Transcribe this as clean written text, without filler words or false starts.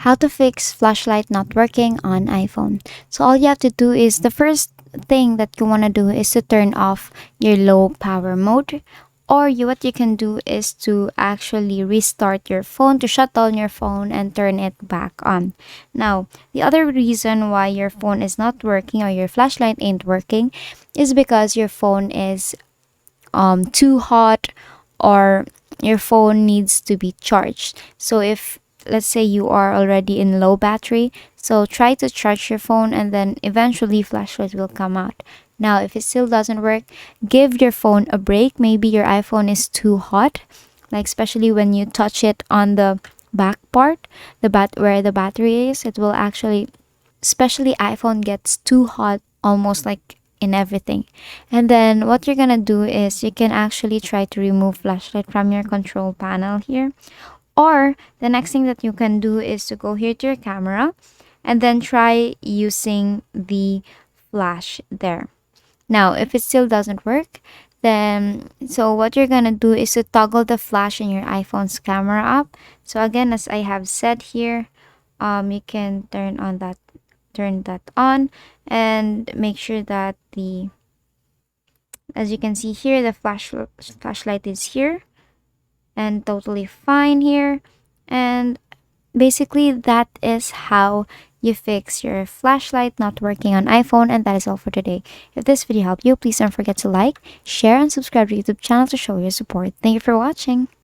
how to fix flashlight not working on iPhone. So all you have to do is the first thing that you want to do is to turn off your low power mode, or what you can do is to actually restart your phone, to shut down your phone and turn it back on. Now, the other reason why your phone is not working or your flashlight ain't working is because your phone is too hot, or your phone needs to be charged. So if, let's say, you are already in low battery, so try to charge your phone and then eventually flashlight will come out. Now if it still doesn't work, give your phone a break. Maybe your iPhone is too hot, like especially when you touch it on the back part, the where the battery is, it will actually, especially iPhone gets too hot almost like in everything. And then what you're gonna do is you can actually try to remove flashlight from your control panel here. Or the next thing that you can do is to go here to your camera and then try using the flash there. Now, if it still doesn't work, then so what you're gonna do is to toggle the flash in your iPhone's camera up. So again, as I have said here, you can turn that on and make sure that the, as you can see here, the flashlight is here and totally fine here. And basically that is how you fix your flashlight not working on iPhone. And that is all for today. If this video helped you, please don't forget to like, share, and subscribe to the YouTube channel to show your support. Thank you for watching.